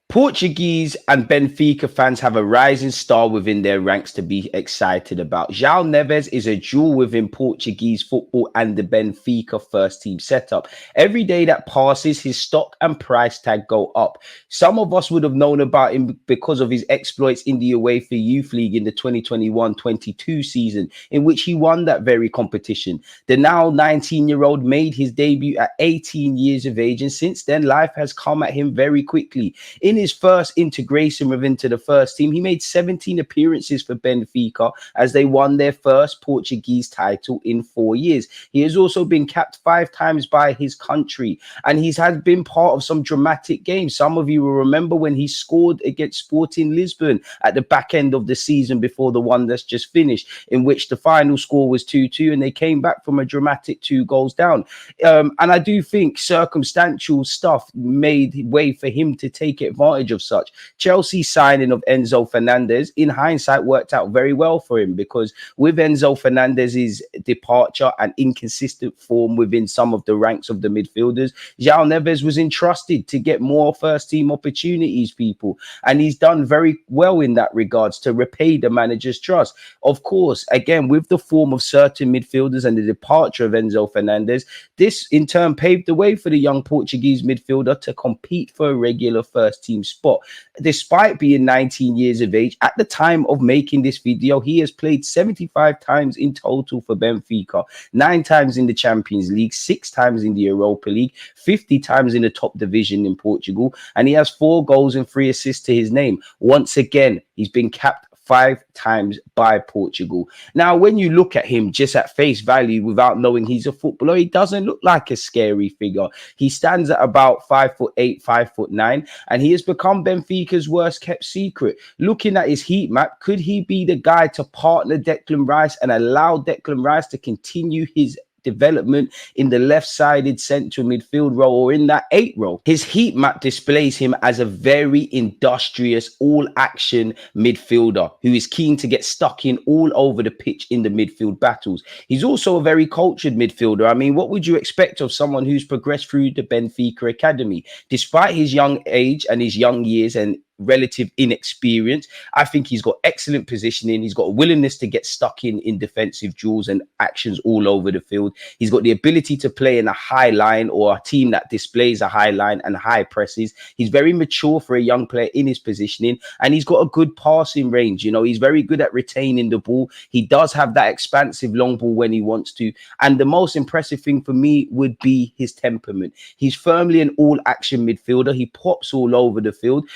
Portuguese and Benfica fans have a rising star within their ranks to be excited about. Joao Neves is a jewel within Portuguese football and the Benfica first team setup. Every day that passes, his stock and price tag go up. Some of us would have known about him because of his exploits in the UEFA Youth League in the 2021-22 season, in which he won that very competition. The now 19-year-old made his debut at 18 years of age, and since then, life has come at him very quickly. In his first integration into the first team, he made 17 appearances for Benfica as they won their first Portuguese title in 4 years. He has also been capped 5 times by his country, and he's had been part of some dramatic games. Some of you will remember when he scored against Sporting Lisbon at the back end of the season before the one that's just finished, in which the final score was 2-2, and they came back from a dramatic 2 goals down. And I do think circumstantial stuff made way for him to take advantage of such. Chelsea's signing of Enzo Fernandez, in hindsight, worked out very well for him, because with Enzo Fernandez's departure and inconsistent form within some of the ranks of the midfielders, Joao Neves was entrusted to get more first team opportunities, people, and he's done very well in that regards to repay the manager's trust. Of course, again, with the form of certain midfielders and the departure of Enzo Fernandez, this in turn paved the way for the young Portuguese midfielder to compete for a regular first team spot. Despite being 19 years of age, at the time of making this video, he has played 75 times in total for Benfica, 9 times in the Champions League, 6 times in the Europa League, 50 times in the top division in Portugal, and he has 4 goals and 3 assists to his name. Once again, he's been capped 5 times by Portugal. Now, when you look at him just at face value without knowing he's a footballer, he doesn't look like a scary figure. He stands at about 5'8", 5'9", and he has become Benfica's worst kept secret. Looking at his heat map, could he be the guy to partner Declan Rice and allow Declan Rice to continue his development in the left-sided central midfield role, or in that 8 role? His heat map displays him as a very industrious, all-action midfielder who is keen to get stuck in all over the pitch in the midfield battles. He's also a very cultured midfielder. I mean, what would you expect of someone who's progressed through the Benfica academy? Despite his young age and his young years and relative inexperience, I think he's got excellent positioning. He's got a willingness to get stuck in defensive duels and actions all over the field. He's got the ability to play in a high line, or a team that displays a high line and high presses. He's very mature for a young player in his positioning, and he's got a good passing range. You know, he's very good at retaining the ball. He does have that expansive long ball when he wants to. And the most impressive thing for me would be his temperament. He's firmly an all-action midfielder. He pops all over the field.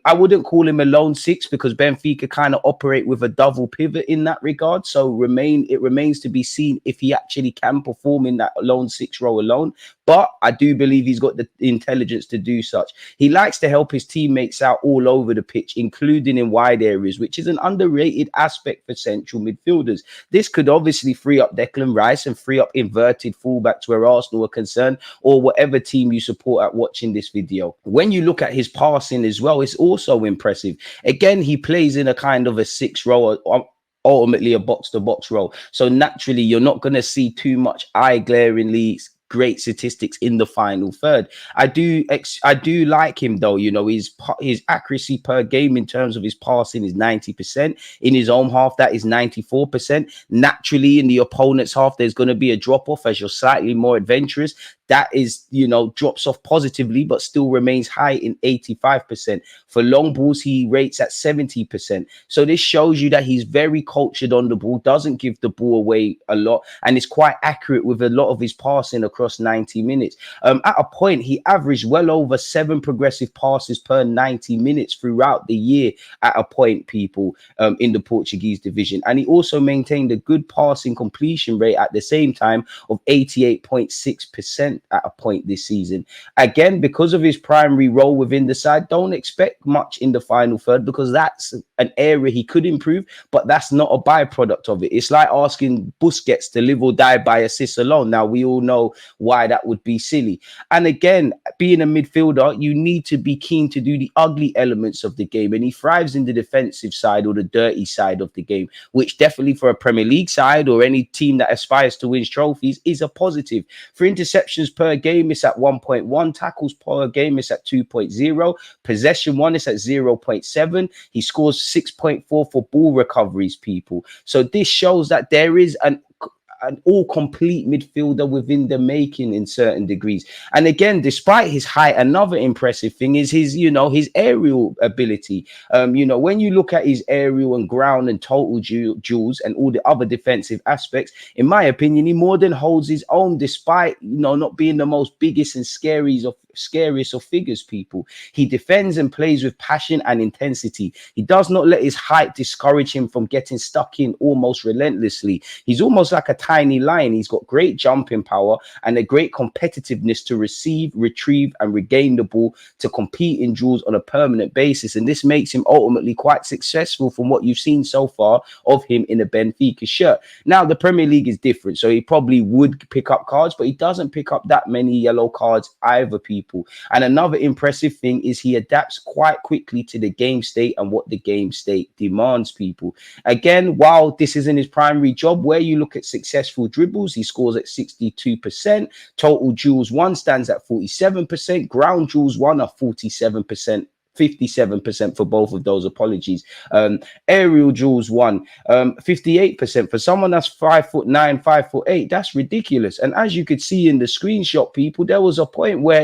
I wouldn't call him a lone 6, because Benfica kind of operate with a double pivot in that regard. So it remains to be seen if he actually can perform in that lone 6 role alone. But I do believe he's got the intelligence to do such. He likes to help his teammates out all over the pitch, including in wide areas, which is an underrated aspect for central midfielders. This could obviously free up Declan Rice and free up inverted fullbacks where Arsenal are concerned, or whatever team you support at watching this video. When you look at his passing as well, it's also impressive. Again, he plays in a kind of a 6 role, ultimately a box-to-box role. So naturally, you're not going to see too much eye-glaringly great statistics in the final third. I do like him though. You know, his accuracy per game in terms of his passing is 90%. In his own half, that is 94%. Naturally, in the opponent's half, there's going to be a drop-off as you're slightly more adventurous. That is, you know, drops off positively, but still remains high in 85%. For long balls, he rates at 70%. So this shows you that he's very cultured on the ball, doesn't give the ball away a lot, and is quite accurate with a lot of his passing across 90 minutes. At a point, he averaged well over 7 progressive passes per 90 minutes throughout the year at a point, people, in the Portuguese division. And he also maintained a good passing completion rate at the same time of 88.6% at a point this season. Again, because of his primary role within the side, don't expect much in the final third, because that's an area he could improve, but that's not a byproduct of it. It's like asking Busquets to live or die by assists alone. Now, we all know why that would be silly. And again, being a midfielder, you need to be keen to do the ugly elements of the game. And he thrives in the defensive side or the dirty side of the game, which definitely for a Premier League side or any team that aspires to win trophies is a positive. For interceptions per game, it's at 1.1. Tackles per game, it's at 2.0. Possession one is at 0.7. He scores 6.4 for ball recoveries, people. So this shows that there is an all complete midfielder within the making in certain degrees. And again, despite his height, another impressive thing is his, his aerial ability. When you look at his aerial and ground and total duels and all the other defensive aspects, in my opinion, he more than holds his own, despite, not being the most biggest and scariest of figures, people. He defends and plays with passion and intensity. He does not let his height discourage him from getting stuck in almost relentlessly. He's almost like a tiny lion. He's got great jumping power and a great competitiveness to receive, retrieve, and regain the ball to compete in duels on a permanent basis. And this makes him ultimately quite successful from what you've seen so far of him in a Benfica shirt. Now, the Premier League is different, so he probably would pick up cards, but he doesn't pick up that many yellow cards either, people. And another impressive thing is he adapts quite quickly to the game state and what the game state demands, people. Again, while this isn't his primary job, where you look at successful dribbles, he scores at 62%. Total duels one stands at 47%. Ground duels one are 47%. 57% for both of those, apologies. Aerial duels won 58%. For someone that's 5'9", 5'8", that's ridiculous. And as you could see in the screenshot, people, there was a point where,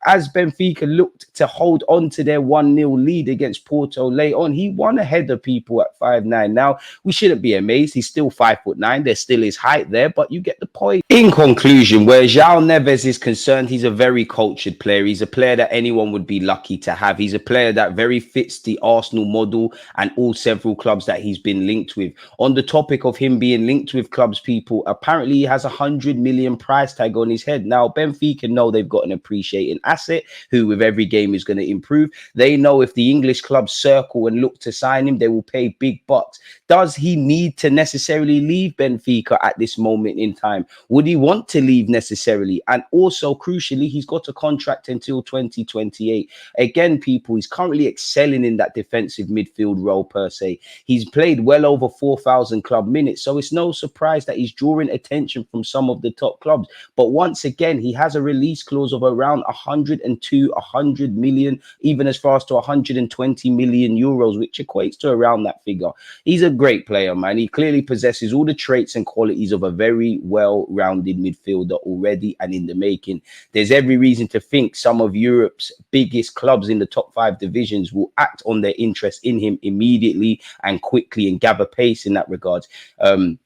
as Benfica looked to hold on to their 1-0 lead against Porto late on, he won ahead of people at 5'9". Now, we shouldn't be amazed. He's still 5'9". There still is height there, but you get the point. In conclusion, where Joao Neves is concerned, he's a very cultured player. He's a player that anyone would be lucky to have. He's a player that very fits the Arsenal model and all several clubs that he's been linked with. On the topic of him being linked with clubs, people, apparently he has 100 million price tag on his head. Now, Benfica know they've got an appreciating asset who with every game is going to improve. They know if the English clubs circle and look to sign him, they will pay big bucks. Does he need to necessarily leave Benfica at this moment in time? Would he want to leave necessarily? And also, crucially, he's got a contract until 2028. Again, people, he's currently excelling in that defensive midfield role per se. He's played well over 4,000 club minutes, so it's no surprise that he's drawing attention from some of the top clubs. But once again, he has a release clause of around 100 million, even as far as to 120 million euros, which equates to around that figure. He's a great player, man. He clearly possesses all the traits and qualities of a very well-rounded midfielder already and in the making. There's every reason to think some of Europe's biggest clubs in the top 5 divisions will act on their interest in him immediately and quickly and gather pace in that regard. And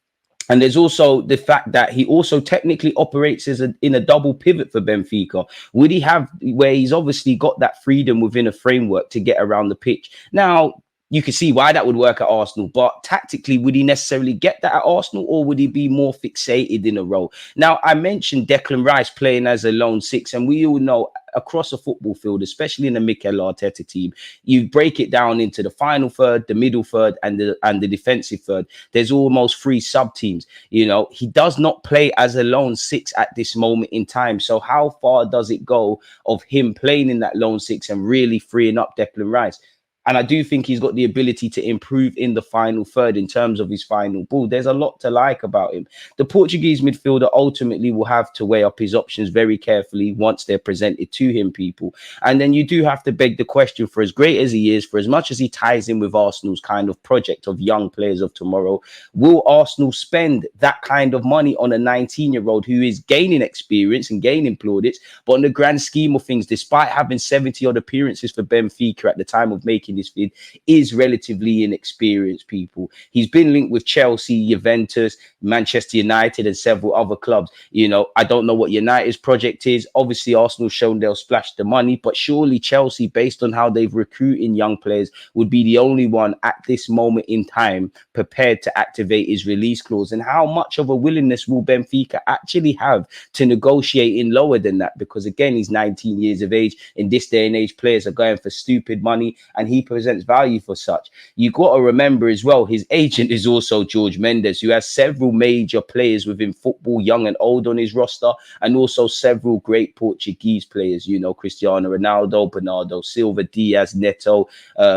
there's also the fact that he also technically operates as in a double pivot for Benfica. Would he have, where he's obviously got that freedom within a framework to get around the pitch? Now, you can see why that would work at Arsenal, but tactically, would he necessarily get that at Arsenal, or would he be more fixated in a role? Now, I mentioned Declan Rice playing as a lone six, and we all know across a football field, especially in the Mikel Arteta team, you break it down into the final third, the middle third, and the defensive third. There's almost 3 sub teams. He does not play as a lone six at this moment in time. So how far does it go of him playing in that lone six and really freeing up Declan Rice? And I do think he's got the ability to improve in the final third in terms of his final ball. There's a lot to like about him. The Portuguese midfielder ultimately will have to weigh up his options very carefully once they're presented to him, people. And then you do have to beg the question, for as great as he is, for as much as he ties in with Arsenal's kind of project of young players of tomorrow, will Arsenal spend that kind of money on a 19-year-old who is gaining experience and gaining plaudits, but in the grand scheme of things, despite having 70-odd appearances for Benfica at the time of making this vid, is relatively inexperienced, people. He's been linked with Chelsea, Juventus, Manchester United, and several other clubs. I don't know what United's project is. Obviously, Arsenal's shown they'll splash the money, but surely Chelsea, based on how they've recruited young players, would be the only one at this moment in time prepared to activate his release clause. And how much of a willingness will Benfica actually have to negotiate in lower than that? Because again, he's 19 years of age. In this day and age, players are going for stupid money, and he presents value for such. You got to remember as well, his agent is also George Mendes, who has several major players within football, young and old, on his roster, and also several great Portuguese players, you know, Cristiano Ronaldo, Bernardo Silva, Diaz, Neto,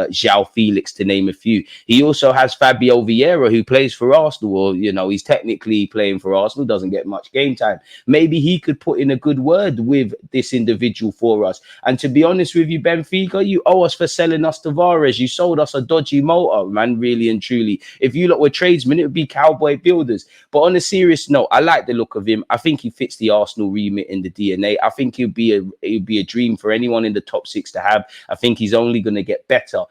Joao Felix, to name a few. He also has Fabio Vieira, who plays for Arsenal, or, you know, he's technically playing for Arsenal, doesn't get much game time. Maybe he could put in a good word with this individual for us. And to be honest with you, Benfica, you owe us for selling us Tavares. You sold us a dodgy motor, man, really and truly. If you lot were tradesmen, it would be cowboy builders. But on a serious note, I like the look of him. I think he fits the Arsenal remit in the DNA. I think he'd be a dream for anyone in the top six to have. I think he's only going to get better.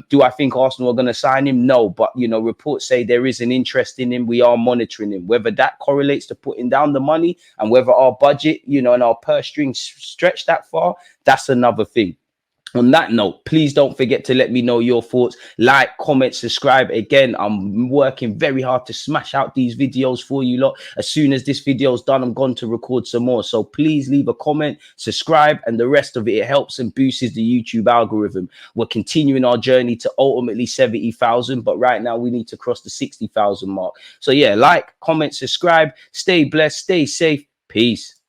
Do I think Arsenal are going to sign him? No, but, you know, reports say there is an interest in him. We are monitoring him. Whether that correlates to putting down the money and whether our budget, you know, and our purse strings stretch that far, that's another thing. On that note, please don't forget to let me know your thoughts. Like, comment, subscribe. Again, I'm working very hard to smash out these videos for you lot. As soon as this video is done, I'm going to record some more. So please leave a comment, subscribe, and the rest of it. It helps and boosts the YouTube algorithm. We're continuing our journey to ultimately 70,000, but right now we need to cross the 60,000 mark. So yeah, like, comment, subscribe. Stay blessed, stay safe. Peace.